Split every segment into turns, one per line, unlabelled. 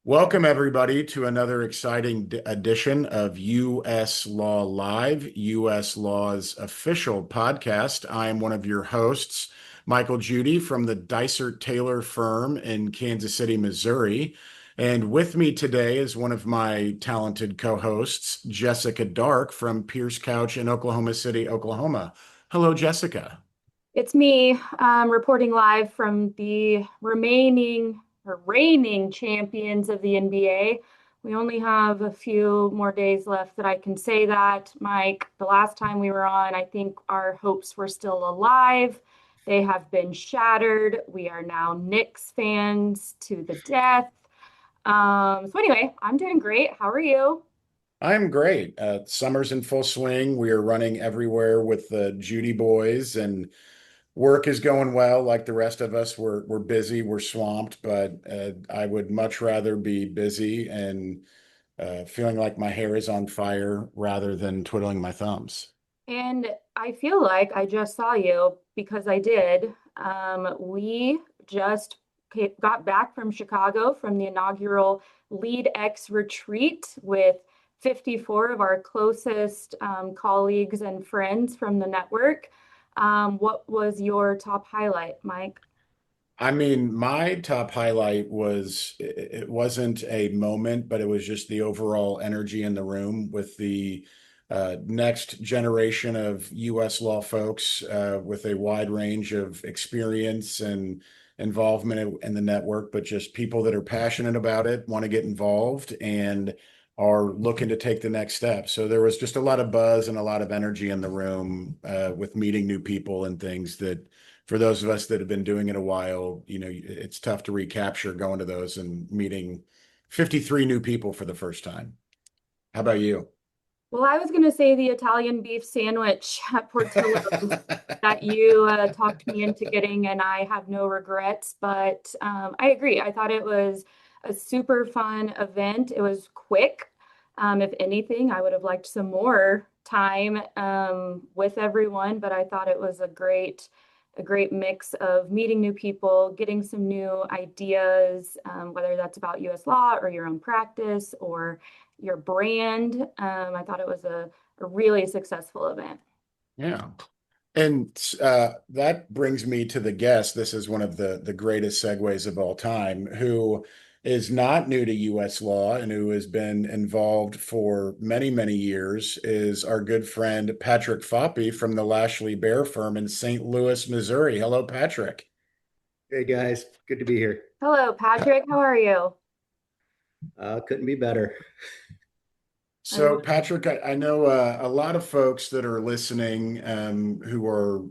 Welcome, everybody, to another exciting edition of US Law Live, US Law's official podcast. I am one of your hosts, Michael Judy from the Dysart Taylor firm in Kansas City, Missouri. And with me today is one of my talented co-hosts, Jessica Dark from Pierce Couch in Oklahoma City, Oklahoma. Hello, Jessica.
It's me reporting live from the remaining or reigning champions of the NBA. We only have a few more days left that I can say that, Mike. The last time we were on, I think our hopes were still alive. They have been shattered. We are now Knicks fans to the death. So anyway, I'm doing great. How are you?
I'm great. Summer's in full swing. We are running everywhere with the Judy boys, and work is going well. Like the rest of us, we're busy, we're swamped, but I would much rather be busy and feeling like my hair is on fire rather than twiddling my thumbs.
And I feel like I just saw you because I did. We just got back from Chicago from the inaugural Lead X retreat with 54 of our closest colleagues and friends from the network. What was your top highlight, Mike?
I mean, my top highlight was it wasn't a moment, but it was just the overall energy in the room with the next generation of US law folks with a wide range of experience and involvement in the network, but just people that are passionate about it, want to get involved, and are looking to take the next step. So there was just a lot of buzz and a lot of energy in the room with meeting new people and things that for those of us that have been doing it a while, it's tough to recapture going to those and meeting 53 new people for the first time. How about you?
Well, I was going to say the Italian beef sandwich at Portillo's that you talked me into getting, and I have no regrets. But I agree. I thought it was a super fun event. It was quick. If anything, I would have liked some more time with everyone, but I thought it was a great mix of meeting new people, getting some new ideas, whether that's about US law or your own practice or your brand. I thought it was a really successful event.
Yeah. And that brings me to the guest. This is one of the greatest segues of all time, who is not new to U.S. law and who has been involved for many, many years, is our good friend Patrick Foppe from the Lashly Baer firm in St. Louis, Missouri. Hello, Patrick.
Hey guys, good to be here.
Hello, Patrick. How are you?
Couldn't be better.
I'm
So, Patrick, I know a lot of folks that are listening who are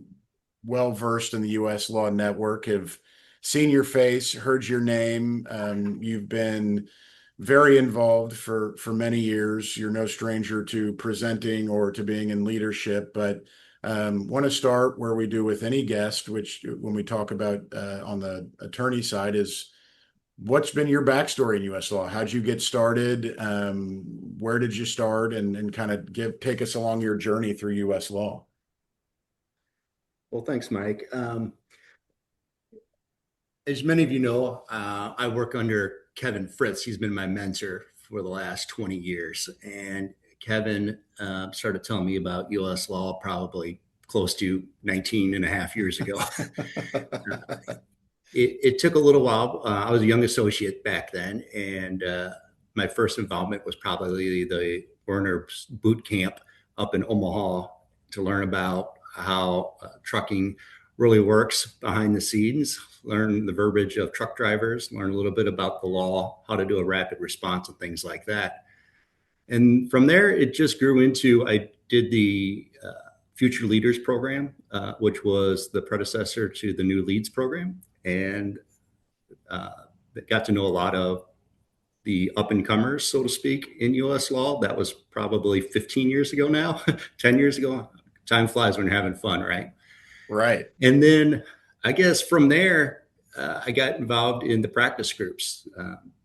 well versed in the U.S. Law Network have seen your face, heard your name. You've been very involved for many years. You're no stranger to presenting or to being in leadership, but want to start where we do with any guest, which when we talk about on the attorney side is what's been your backstory in U.S. law? How'd you get started? Where did you start? And kind of take us along your journey through U.S. law.
Well, thanks, Mike. As many of you know, I work under Kevin Fritz. He's been my mentor for the last 20 years. And Kevin started telling me about U.S. law probably close to 19 and a half years ago. It took a little while. I was a young associate back then, and my first involvement was probably the Werner boot camp up in Omaha to learn about how trucking really works behind the scenes, learn the verbiage of truck drivers, learn a little bit about the law, how to do a rapid response and things like that. And from there, it just grew into I did the Future Leaders program, which was the predecessor to the new Leads program, and uh, got to know a lot of the up and comers, so to speak, in U.S. law. That was probably 15 years ago now, 10 years ago. Time flies when you're having fun, right?
Right.
And then I guess from there, I got involved in the practice groups,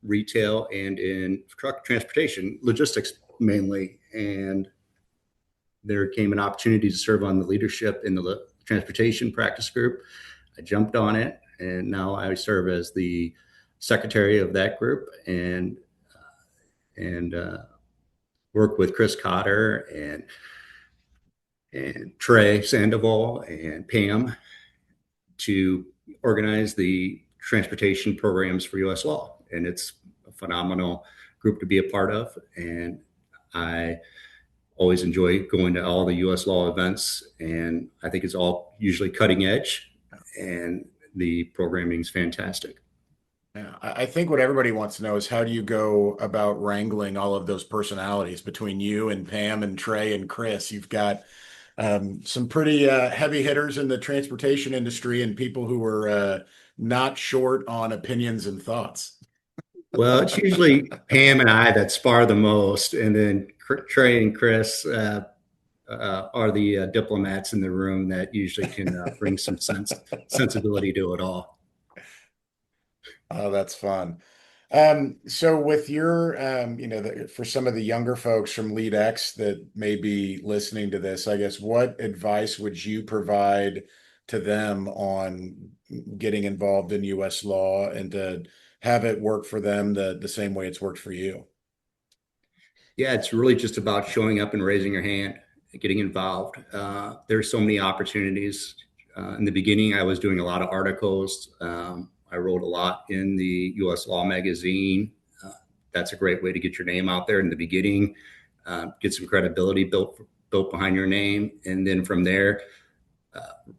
retail and in truck transportation, logistics mainly. And there came an opportunity to serve on the leadership in the transportation practice group. I jumped on it, and now I serve as the secretary of that group, and work with Chris Cotter and Trey Sandoval and Pam to organize the transportation programs for USLAW. And it's a phenomenal group to be a part of. And I always enjoy going to all the USLAW events. And I think it's all usually cutting edge. And the programming is fantastic.
Yeah, I think what everybody wants to know is how do you go about wrangling all of those personalities between you and Pam and Trey and Chris? You've got some pretty heavy hitters in the transportation industry and people who are not short on opinions and thoughts.
Well, it's usually Pam and I that spar the most, and then Trey and Chris are the diplomats in the room that usually can bring some sensibility to it all.
Oh, that's fun. So with your, for some of the younger folks from LeadX that may be listening to this, I guess, what advice would you provide to them on getting involved in US law and to have it work for them the same way it's worked for you?
Yeah, it's really just about showing up and raising your hand, getting involved. There's so many opportunities. In the beginning, I was doing a lot of articles. I wrote a lot in the USLAW magazine. That's a great way to get your name out there in the beginning, get some credibility built behind your name. And then from there,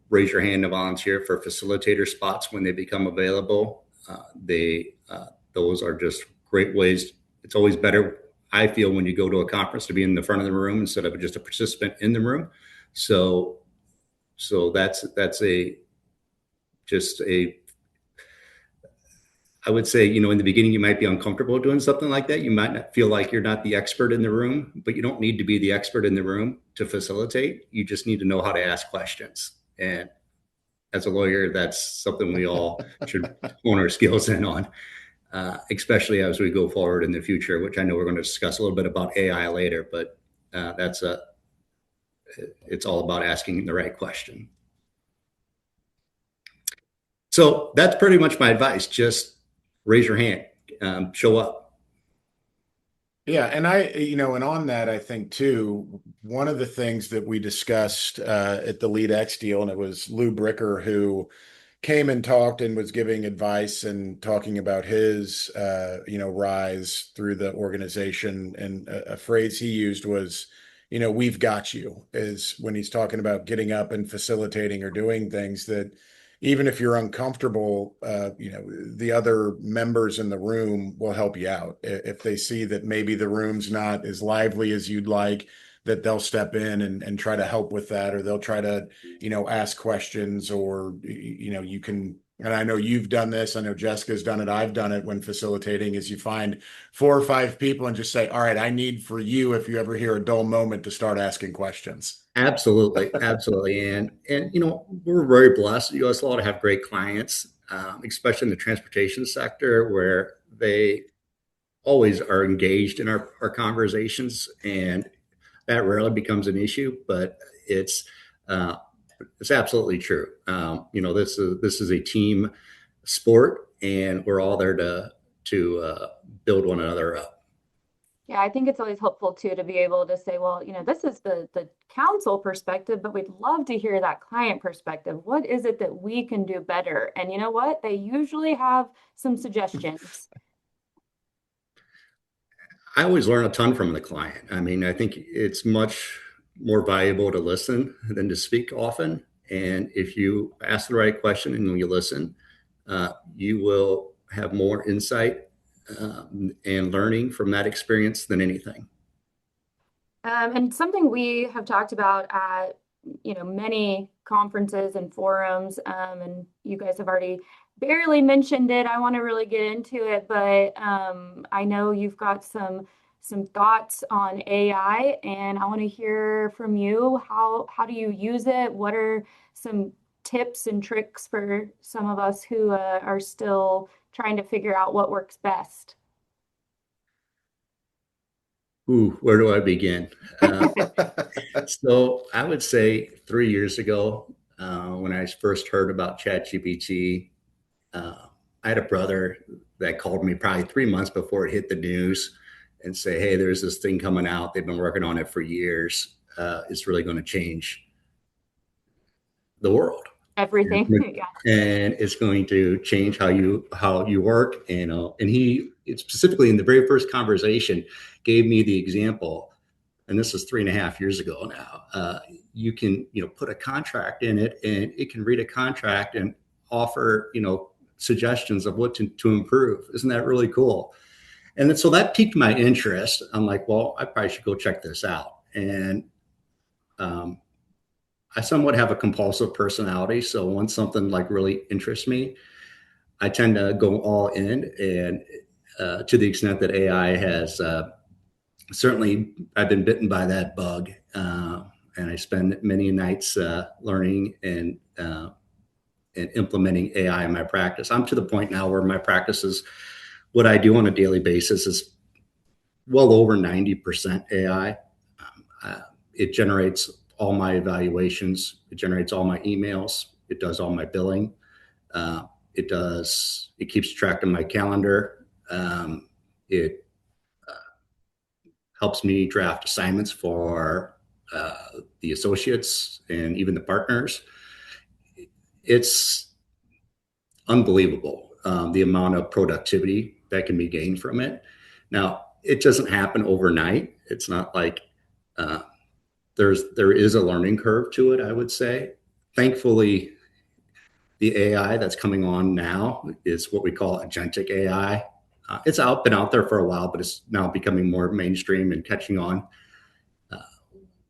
raise your hand to volunteer for facilitator spots when they become available. Those are just great ways. It's always better, I feel, when you go to a conference to be in the front of the room instead of just a participant in the room. So that's I would say, in the beginning, you might be uncomfortable doing something like that. You might not feel like you're not the expert in the room, but you don't need to be the expert in the room to facilitate. You just need to know how to ask questions. And as a lawyer, that's something we all should hone our skills in on, especially as we go forward in the future, which I know we're going to discuss a little bit about AI later, but it's all about asking the right question. So that's pretty much my advice. Just raise your hand, show up.
Yeah. And and on that, I think too, one of the things that we discussed at the LeadX deal, and it was Lou Bricker who came and talked and was giving advice and talking about his, rise through the organization. And a phrase he used was, we've got you, is when he's talking about getting up and facilitating or doing things that even if you're uncomfortable, the other members in the room will help you out. If they see that maybe the room's not as lively as you'd like, that they'll step in and try to help with that, or they'll try to, ask questions, or, you can, and I know you've done this. I know Jessica's done it. I've done it when facilitating, is you find 4 or 5 people and just say, all right, I need for you, if you ever hear a dull moment, to start asking questions.
Absolutely. Absolutely. And we're very blessed at USLAW to have great clients, especially in the transportation sector, where they always are engaged in our conversations, and that rarely becomes an issue, but it's absolutely true. This is a team sport, and we're all there to build one another up.
Yeah, I think it's always helpful too to be able to say, well, this is the counsel perspective, but we'd love to hear that client perspective. What is it that we can do better? And you know what? They usually have some suggestions.
I always learn a ton from the client. I mean, I think it's much more valuable to listen than to speak often. And if you ask the right question and you listen, you will have more insight and learning from that experience than anything.
And something we have talked about at many conferences and forums, and you guys have already barely mentioned it. I want to really get into it, but I know you've got some thoughts on AI, and I want to hear from you. How do you use it? What are some tips and tricks for some of us who are still trying to figure out what works best?
Ooh, where do I begin? So I would say 3 years ago, when I first heard about ChatGPT, I had a brother that called me probably 3 months before it hit the news and say, hey, there's this thing coming out. They've been working on it for years. It's really going to change the world.
Everything. Yeah.
And it's going to change how you work. And he specifically in the very first conversation gave me the example, and this is 3.5 years ago now. You can put a contract in it, and it can read a contract and offer suggestions of what to improve. Isn't that really cool? And then, so that piqued my interest. I'm like, well, I probably should go check this out. And I somewhat have a compulsive personality. So once something like really interests me, I tend to go all in. And to the extent that AI has certainly, I've been bitten by that bug. And I spend many nights learning and implementing AI in my practice. I'm to the point now where my practice is, what I do on a daily basis is well over 90% AI. It generates all my evaluations. It generates all my emails. It does all my billing. It keeps track of my calendar. It helps me draft assignments for the associates and even the partners. It's unbelievable, the amount of productivity that can be gained from it. Now, it doesn't happen overnight. It's not like there is a learning curve to it, I would say. Thankfully, the AI that's coming on now is what we call agentic AI. It's been out there for a while, but it's now becoming more mainstream and catching on.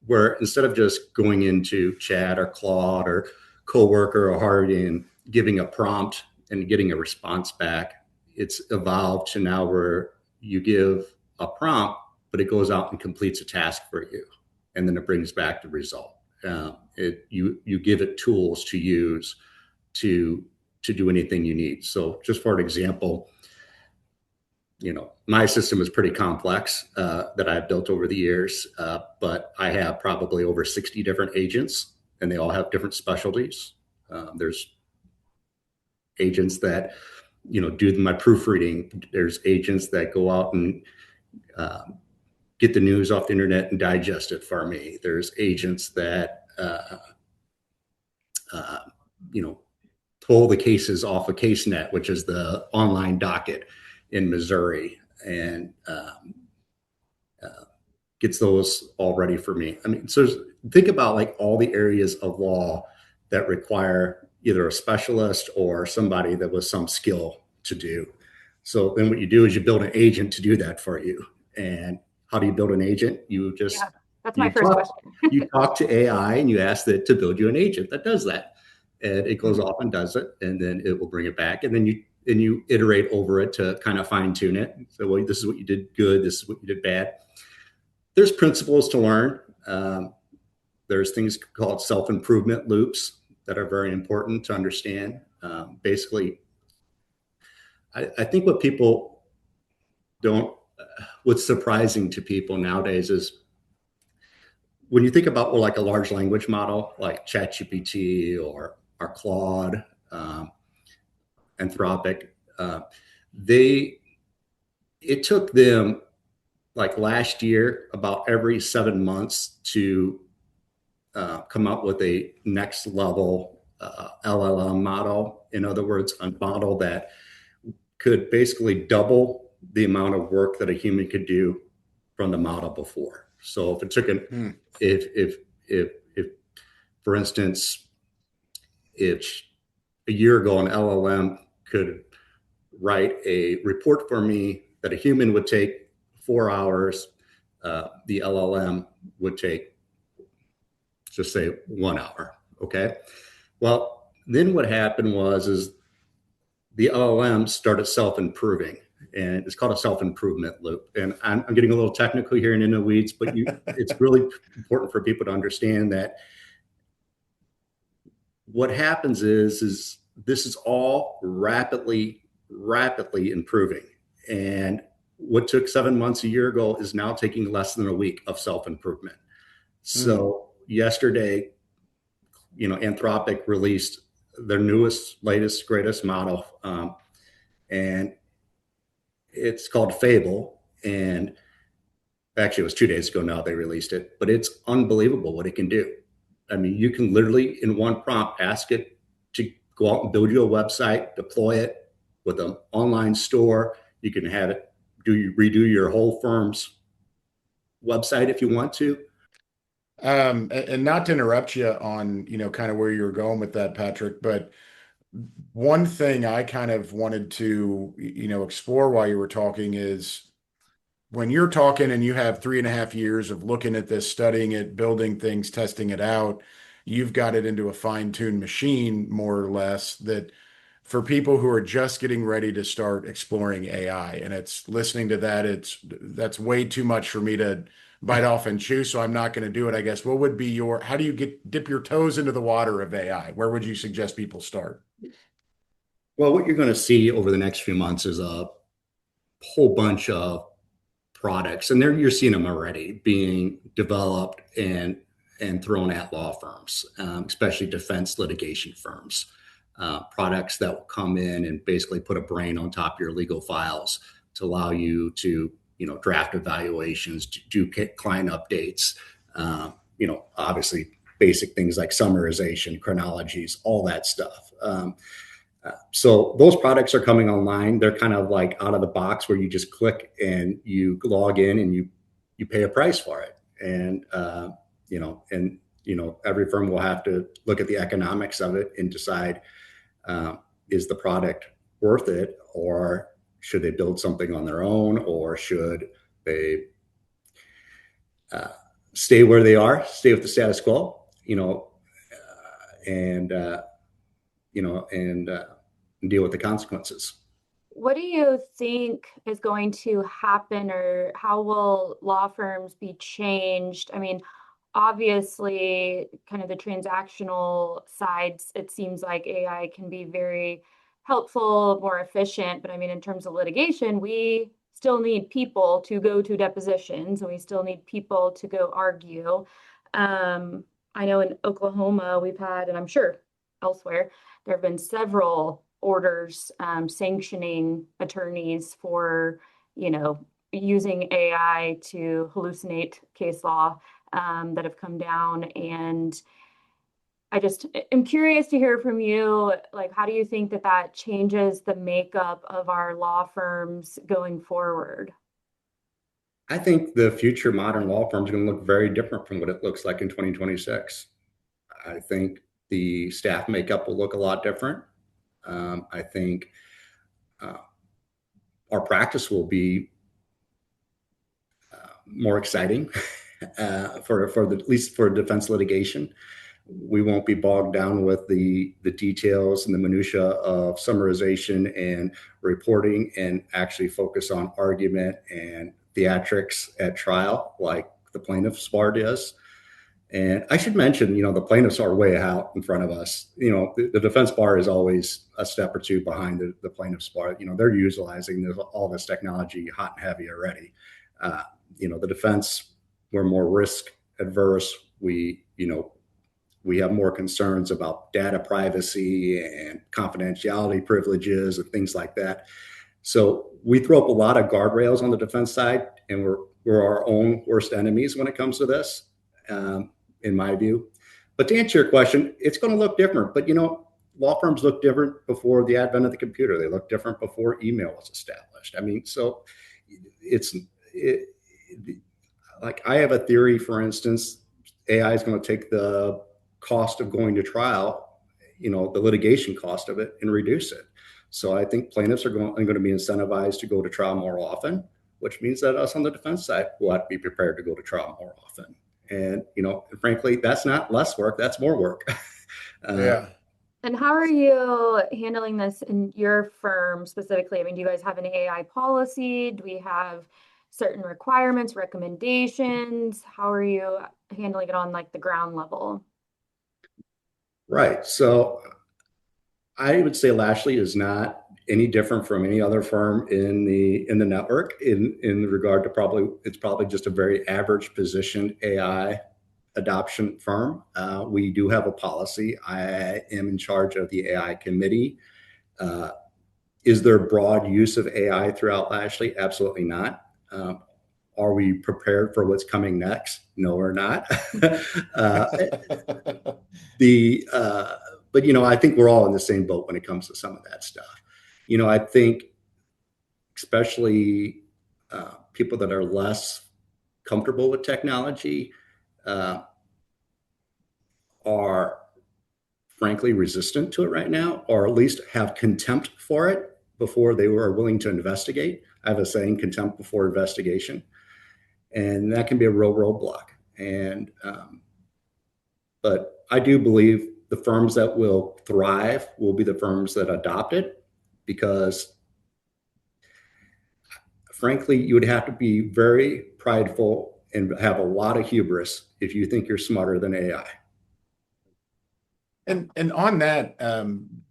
Where instead of just going into Chat or Claude or Coworker or Hardy and giving a prompt and getting a response back, it's evolved to now where you give a prompt, but it goes out and completes a task for you, and then it brings back the result. You give it tools to use to do anything you need. So just for an example, my system is pretty complex that I've built over the years, but I have probably over 60 different agents, and they all have different specialties. There's agents that do my proofreading. There's agents that go out and get the news off the internet and digest it for me. There's agents that pull the cases off of CaseNet, which is the online docket in Missouri, and gets those all ready for me. I mean, so think about like all the areas of law that require either a specialist or somebody that was some skill to do. So then what you do is you build an agent to do that for you. And how do you build an agent? You just
that's my first question.
You talk to AI and you ask it to build you an agent that does that, and it goes off and does it, and then it will bring it back, and then you iterate over it to kind of fine tune it. So, well, this is what you did good. This is what you did bad. There's principles to learn. There's things called self-improvement loops that are very important to understand. Basically, I think what's surprising to people nowadays is when you think about like a large language model like ChatGPT or Claude, Anthropic, it took them like last year about every 7 months to come up with a next level LLM model. In other words, a model that could basically double the amount of work that a human could do from the model before. So if it took if for instance, if a year ago an LLM could write a report for me that a human would take 4 hours, the LLM would take, just say, 1 hour. Okay. Well, then what happened is the LLM started self-improving, and it's called a self-improvement loop. And I'm getting a little technical here and in the weeds, but it's really important for people to understand that what happens is this is all rapidly improving. And what took 7 months a year ago is now taking less than a week of self-improvement. So yesterday, Anthropic released their latest, greatest model. and it's called Fable. And actually, it was 2 days ago now they released it, but it's unbelievable what it can do. I mean, you can literally in one prompt ask it to go out and build you a website, deploy it with an online store. You can have it redo your whole firm's website if you want to.
And not to interrupt you on, kind of where you were going with that, Patrick, but one thing I kind of wanted to, explore while you were talking is when you're talking and you have 3.5 years of looking at this, studying it, building things, testing it out, you've got it into a fine-tuned machine, more or less, that for people who are just getting ready to start exploring AI and it's listening to that, that's way too much for me to bite off and chew, so I'm not going to do it, I guess. What would be how do you dip your toes into the water of AI? Where would you suggest people start?
Well, what you're going to see over the next few months is a whole bunch of products, and you're seeing them already being developed and thrown at law firms, especially defense litigation firms. Products that will come in and basically put a brain on top of your legal files to allow you to, draft evaluations, to do client updates, obviously basic things like summarization, chronologies, all that stuff. So those products are coming online. They're kind of like out of the box where you just click and you log in and you pay a price for it. And, every firm will have to look at the economics of it and decide, is the product worth it, or should they build something on their own, or should they stay where they are, stay with the status quo, and deal with the consequences.
What do you think is going to happen, or how will law firms be changed? I mean, obviously, kind of the transactional sides, it seems like AI can be very helpful, more efficient. But I mean, in terms of litigation, we still need people to go to depositions, and we still need people to go argue. I know in Oklahoma we've had, and I'm sure elsewhere, there have been several orders sanctioning attorneys for, using AI to hallucinate case law that have come down. And I just am curious to hear from you, like, how do you think that changes the makeup of our law firms going forward?
I think the future modern law firm is going to look very different from what it looks like in 2026. I think the staff makeup will look a lot different. I think our practice will be more exciting for at least for defense litigation. We won't be bogged down with the details and the minutia of summarization and reporting, and actually focus on argument and theatrics at trial like the plaintiffs bar does. And I should mention, the plaintiffs are way out in front of us. The defense bar is always a step or two behind the plaintiffs bar. They're utilizing all this technology hot and heavy already. The defense, we're more risk adverse. We have more concerns about data privacy and confidentiality privileges and things like that. So we throw up a lot of guardrails on the defense side, and we're our own worst enemies when it comes to this. In my view. But to answer your question, it's going to look different. But, law firms look different before the advent of the computer. They look different before email was established. I mean, so like I have a theory, for instance, AI is going to take the cost of going to trial, the litigation cost of it, and reduce it. So I think plaintiffs are going to be incentivized to go to trial more often, which means that us on the defense side will have to be prepared to go to trial more often. And, frankly, that's not less work, that's more work.
Yeah.
And how are you handling this in your firm specifically? I mean, do you guys have an AI policy? Do we have certain requirements, recommendations? How are you handling it on like the ground level?
Right. So I would say Lashly is not any different from any other firm in the network in regard to it's probably just a very average positioned AI adoption firm. We do have a policy. I am in charge of the AI committee. Is there broad use of AI throughout Lashly? Absolutely not. Are we prepared for what's coming next? No, we're not. But I think we're all in the same boat when it comes to some of that stuff. I think especially people that are less comfortable with technology are frankly resistant to it right now, or at least have contempt for it before they were willing to investigate. I have a saying, contempt before investigation. And that can be a real roadblock. But I do believe the firms that will thrive will be the firms that adopt it, because frankly, you would have to be very prideful and have a lot of hubris if you think you're smarter than AI.
And on that,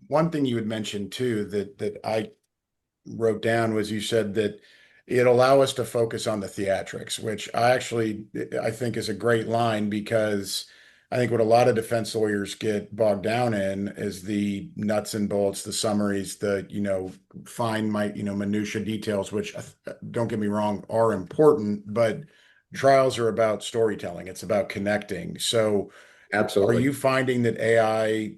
one thing you had mentioned too that I wrote down was, you said that it allow us to focus on the theatrics, which I think is a great line, because I think what a lot of defense lawyers get bogged down in is the nuts and bolts, the summaries, the fine minutia details, which, don't get me wrong, are important, but trials are about storytelling. It's about connecting. So
Absolutely.
are you finding that AI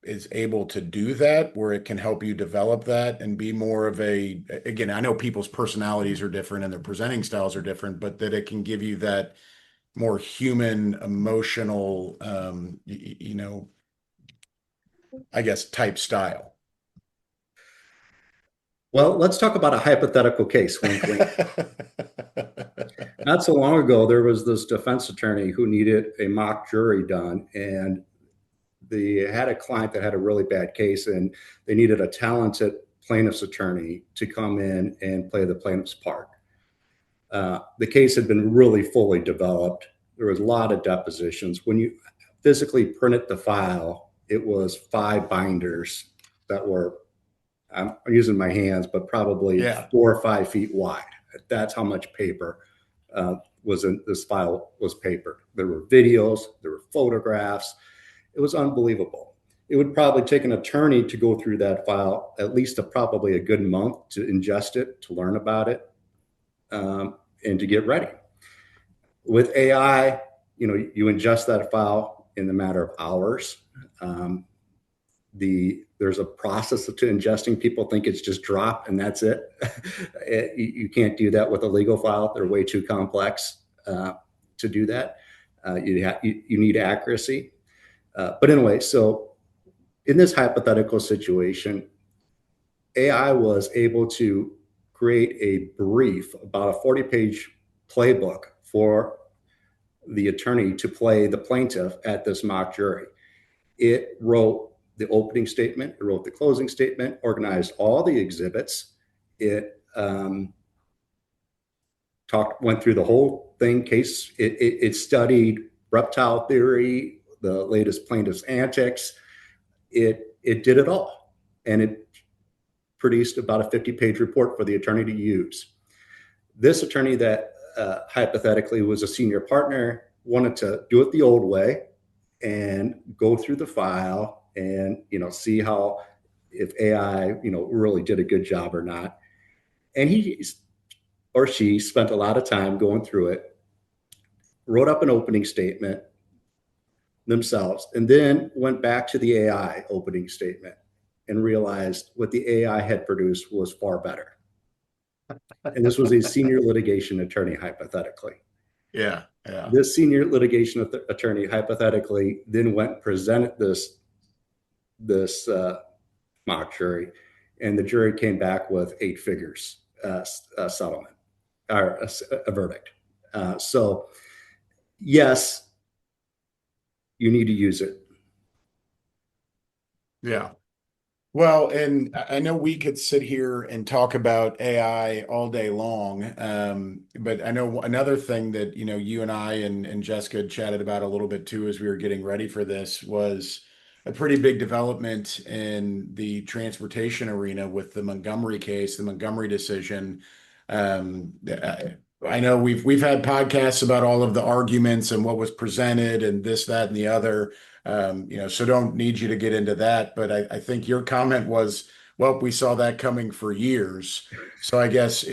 is able to do that, where it can help you develop that and be more of again, I know people's personalities are different and their presenting styles are different, but that it can give you that more human, emotional, I guess, type style?
Well, let's talk about a hypothetical case. Wink, wink. Not so long ago, there was this defense attorney who needed a mock jury done, and they had a client that had a really bad case, and they needed a talented plaintiff's attorney to come in and play the plaintiff's part. The case had been really fully developed. There was a lot of depositions. When you physically printed the file, it was 5 binders that were, I'm using my hands, but probably 4 or 5 feet wide. That's how much paper was in this file. Was paper. There were videos, there were photographs. It was unbelievable. It would probably take an attorney to go through that file at least probably a good month to ingest it, to learn about it, and to get ready. With AI, you ingest that file in a matter of hours. There's a process to ingesting. People think it's just drop and that's it. You can't do that with a legal file. They're way too complex to do that. You need accuracy. But anyway, so in this hypothetical situation, AI was able to create a brief, about a 40-page playbook for the attorney to play the plaintiff at this mock jury. It wrote the opening statement, it wrote the closing statement, organized all the exhibits. It went through the whole thing, case. It studied reptile theory, the latest plaintiff's antics. It did it all, and it produced about a 50-page report for the attorney to use. This attorney that hypothetically was a senior partner wanted to do it the old way and go through the file and see how, if AI really did a good job or not. And he or she spent a lot of time going through it, wrote up an opening statement themselves, and then went back to the AI opening statement and realized what the AI had produced was far better. And this was a senior litigation attorney, hypothetically.
Yeah.
This senior litigation attorney hypothetically then went and presented this mock jury, and the jury came back with 8 figures settlement, or a verdict. So yes, you need to use it.
Yeah. Well, and I know we could sit here and talk about AI all day long, but I know another thing that you and I and Jessica chatted about a little bit too as we were getting ready for this was a pretty big development in the transportation arena with the Montgomery case, the Montgomery decision. I know we've had podcasts about all of the arguments and what was presented and this, that, and the other. So don't need you to get into that, but I think your comment was well, we saw that coming for years. So I guess,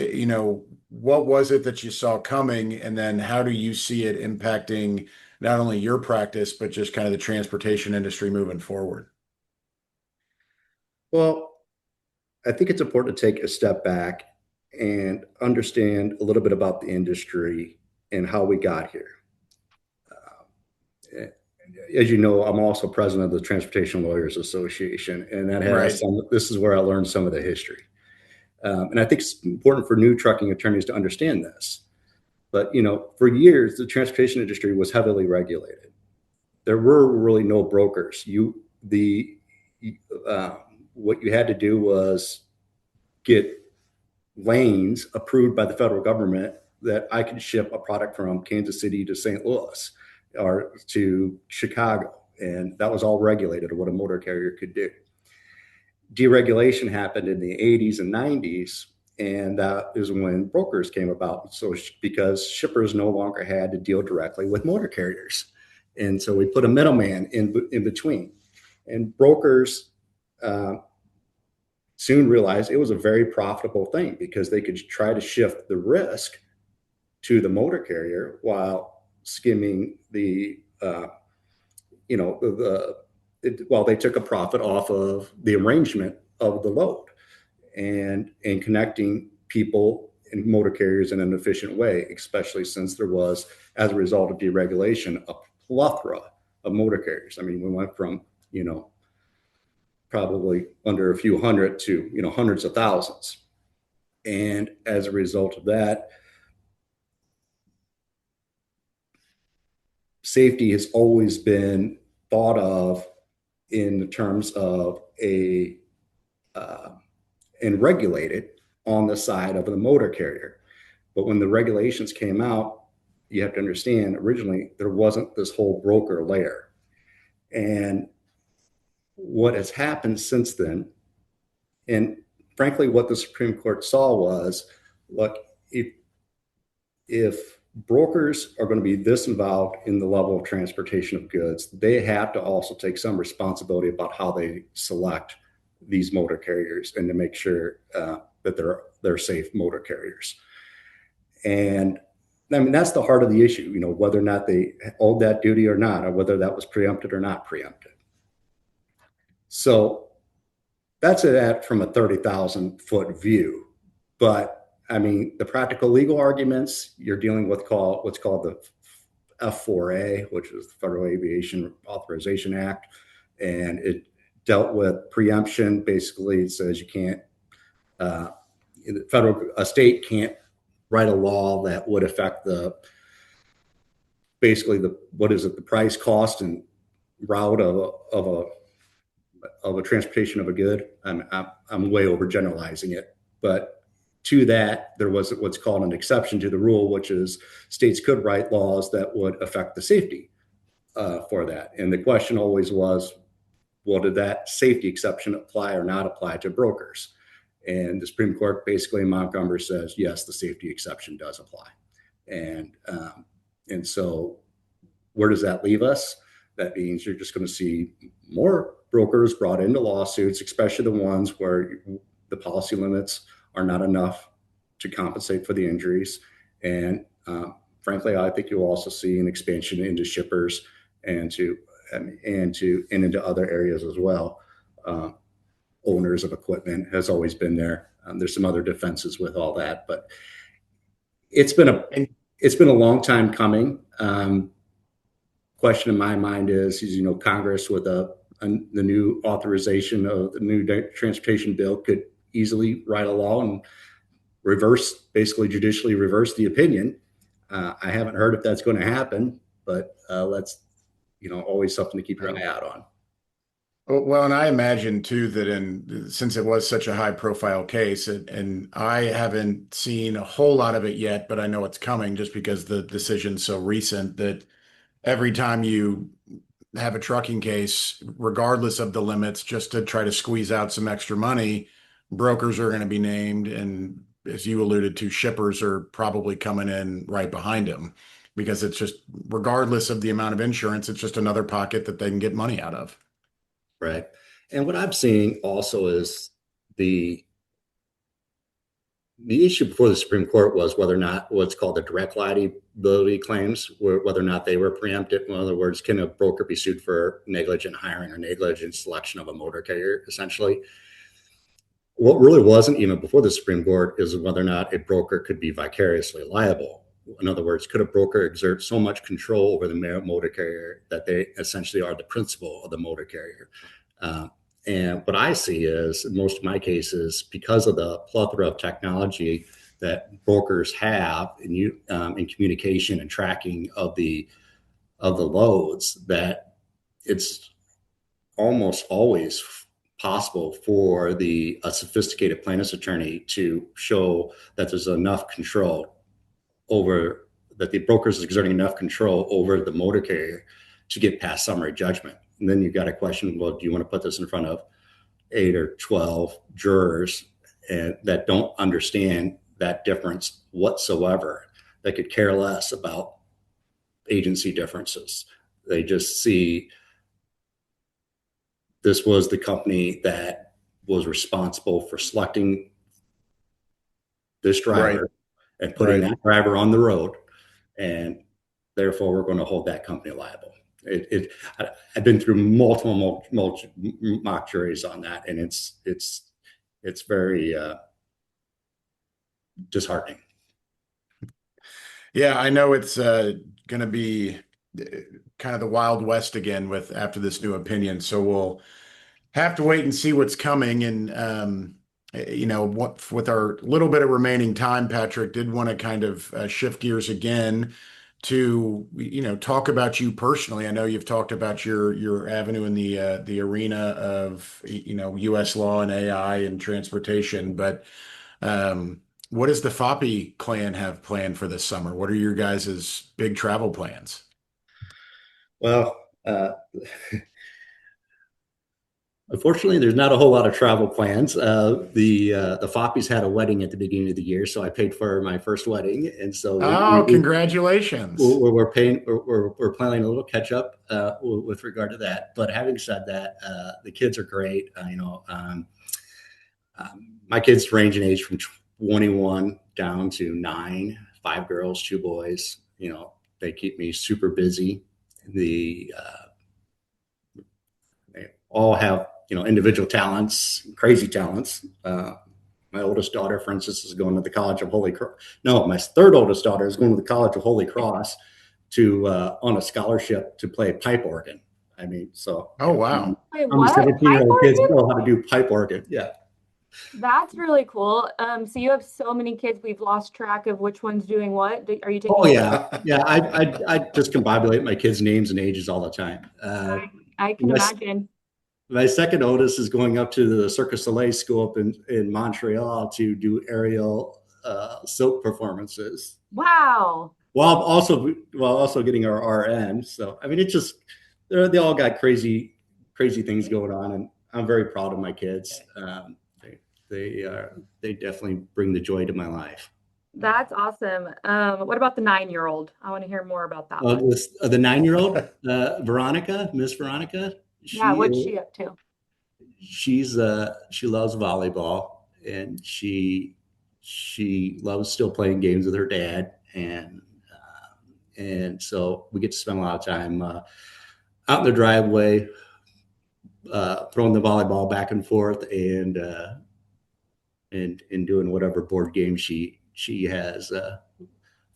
what was it that you saw coming? And then how do you see it impacting not only your practice, but just kind of the transportation industry moving forward?
Well, I think it's important to take a step back and understand a little bit about the industry and how we got here. As you know, I'm also president of the Transportation Lawyers Association, and that has this is where I learned some of the history. And I think it's important for new trucking attorneys to understand this. But, for years, the transportation industry was heavily regulated. There were really no brokers. What you had to do was get lanes approved by the federal government that I could ship a product from Kansas City to St. Louis or to Chicago. And that was all regulated of what a motor carrier could do. Deregulation happened in the 80s and 90s, and that is when brokers came about. So because shippers no longer had to deal directly with motor carriers. And so we put a middleman in between. And brokers soon realized it was a very profitable thing because they could try to shift the risk to the motor carrier while skimming while they took a profit off of the arrangement of the load and connecting people and motor carriers in an efficient way, especially since there was, as a result of deregulation, a plethora of motor carriers. I mean, we went from, probably under a few hundred to, hundreds of thousands. And as a result of that, safety has always been thought of in terms of and regulated on the side of the motor carrier. But when the regulations came out, you have to understand, originally there wasn't this whole broker layer. And what has happened since then, and frankly, what the Supreme Court saw was, look, if brokers are going to be this involved in the level of transportation of goods, they have to also take some responsibility about how they select these motor carriers and to make sure that they're safe motor carriers. And I mean, that's the heart of the issue, whether or not they owed that duty or not, or whether that was preempted or not preempted. So that's it from a 30,000 foot view. But I mean, the practical legal arguments, you're dealing with what's called the F4A, which is the Federal Aviation Authorization Act. And it dealt with preemption. Basically, it says you can't, a state can't write a law that would affect the price, cost, and route of a transportation of a good. I'm way overgeneralizing it, but to that, there was what's called an exception to the rule, which is states could write laws that would affect the safety for that. And the question always was, well, did that safety exception apply or not apply to brokers? And the Supreme Court basically in Montgomery says, yes, the safety exception does apply. And so where does that leave us? That means you're just going to see more brokers brought into lawsuits, especially the ones where the policy limits are not enough to compensate for the injuries. And frankly, I think you'll also see an expansion into shippers and into other areas as well. Owners of equipment has always been there. There's some other defenses with all that, but it's been a long time coming. Question in my mind is Congress with the new authorization of the new transportation bill could easily write a law and judicially reverse the opinion. I haven't heard if that's going to happen, but that's always something to keep your eye out on.
Well, and I imagine too that since it was such a high profile case, and I haven't seen a whole lot of it yet, but I know it's coming just because the decision's so recent, that every time you have a trucking case, regardless of the limits, just to try to squeeze out some extra money, brokers are going to be named. And as you alluded to, shippers are probably coming in right behind them because it's just, regardless of the amount of insurance, it's just another pocket that they can get money out of.
Right. And what I'm seeing also is the issue before the Supreme Court was whether or not what's called the direct liability claims, whether or not they were preempted. In other words, can a broker be sued for negligent hiring or negligent selection of a motor carrier, essentially? What really wasn't even before the Supreme Court is whether or not a broker could be vicariously liable. In other words, could a broker exert so much control over the motor carrier that they essentially are the principal of the motor carrier? And what I see is in most of my cases, because of the plethora of technology that brokers have in communication and tracking of the loads, that it's almost always possible for a sophisticated plaintiff's attorney to show that there's enough control over, that the broker's exerting enough control over the motor carrier to get past summary judgment. And then you've got a question, well, do you want to put this in front of 8 or 12 jurors and that don't understand that difference whatsoever, that could care less about agency differences? They just see this was the company that was responsible for selecting this driver and putting that driver on the road, and therefore we're going to hold that company liable. I've been through multiple mock juries on that, and it's very disheartening.
Yeah, I know it's going to be kind of the Wild West again after this new opinion. So we'll have to wait and see what's coming. And what with our little bit of remaining time, Patrick, did want to kind of shift gears again to talk about you personally. I know you've talked about your avenue in the arena of U.S. law and AI and transportation, but what does the Foppe clan have planned for this summer? What are your guys' big travel plans?
Well, unfortunately, there's not a whole lot of travel plans. The Foppes had a wedding at the beginning of the year, so I paid for my first wedding, and so
congratulations!
We're planning a little catch up with regard to that. But having said that, the kids are great. My kids range in age from 21 down to 9, 5 girls, 2 boys. They keep me super busy. They all have individual talents, crazy talents. My oldest daughter, for instance, is going to the College of Holy Cross. No, my third oldest daughter is going to the College of Holy Cross on a scholarship to play pipe organ. I mean, so.
Oh, wow.
Wait, what?
17-year-old kids know how to do pipe organ. Yeah.
That's really cool. So you have so many kids, we've lost track of which one's doing what. Are you taking?
Oh, yeah. Yeah. I just combobulate my kids' names and ages all the time.
I can imagine.
My second oldest is going up to the Cirque de Soleil school up in Montreal to do aerial silk performances.
Wow.
While also getting our RN. So, I mean, it's just, they all got crazy things going on, and I'm very proud of my kids. They definitely bring the joy to my life.
That's awesome. What about the 9-year-old? I want to hear more about that.
The 9-year-old, Veronica, Miss Veronica.
What's she up to?
She loves volleyball, and she loves still playing games with her dad, and so we get to spend a lot of time out in the driveway, throwing the volleyball back and forth, and doing whatever board game she has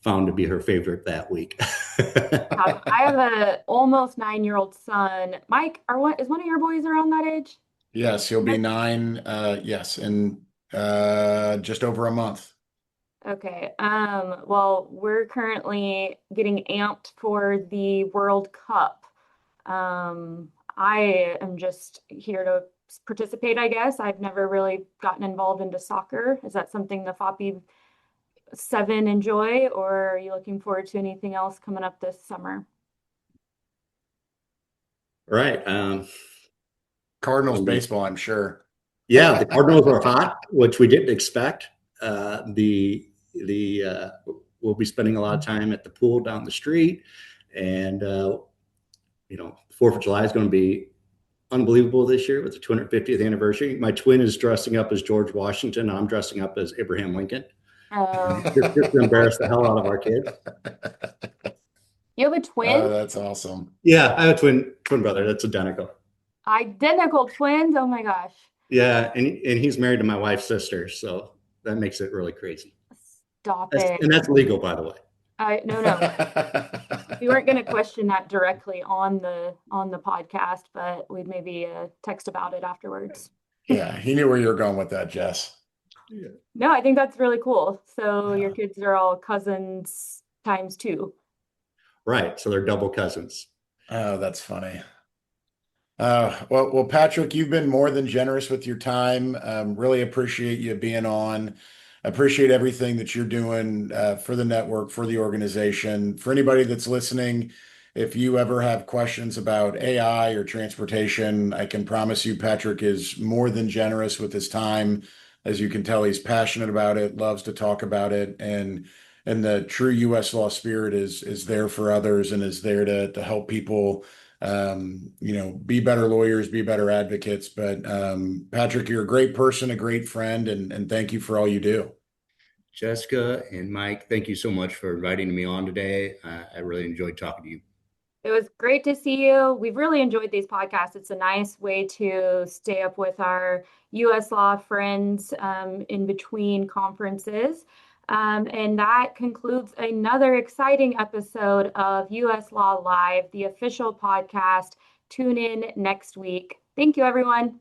found to be her favorite that week.
I have a almost 9-year-old son. Mike, is one of your boys around that age?
Yes, he'll be 9. Yes, in just over a month.
Okay. Well, we're currently getting amped for the World Cup. I am just here to participate, I guess. I've never really gotten involved into soccer. Is that something the Foppe 7 enjoy, or are you looking forward to anything else coming up this summer?
Right.
Cardinals baseball, I'm sure.
Yeah, the Cardinals are hot, which we didn't expect. We'll be spending a lot of time at the pool down the street, and 4th of July is going to be unbelievable this year with the 250th anniversary. My twin is dressing up as George Washington. I'm dressing up as Abraham Lincoln.
Oh,
Just to embarrass the hell out of our kids.
you have a
Oh,
twin?
that's awesome.
Yeah, I have a twin brother that's identical.
Identical twins? Oh my gosh.
Yeah, and he's married to my wife's sister, so that makes it really crazy.
Stop it.
And that's legal, by the way.
No. We weren't going to question that directly on the podcast, but we'd maybe text about it afterwards.
Yeah, he knew where you were going with that, Jess.
No, I think that's really cool. So your kids are all cousins times 2.
Right, so they're double cousins.
Oh, that's funny. Well, Patrick, you've been more than generous with your time. Really appreciate you being on. Appreciate everything that you're doing for the network, for the organization. For anybody that's listening, if you ever have questions about AI or transportation, I can promise you Patrick is more than generous with his time. As you can tell, he's passionate about it, loves to talk about it, and the true U.S. law spirit is there for others and is there to help people be better lawyers, be better advocates. But Patrick, you're a great person, a great friend, and thank you for all you do.
Jessica and Mike, thank you so much for inviting me on today. I really enjoyed talking to you.
It was great to see you. We've really enjoyed these podcasts. It's a nice way to stay up with our U.S. law friends in between conferences. And that concludes another exciting episode of U.S. Law Live, the official podcast. Tune in next week. Thank you, everyone.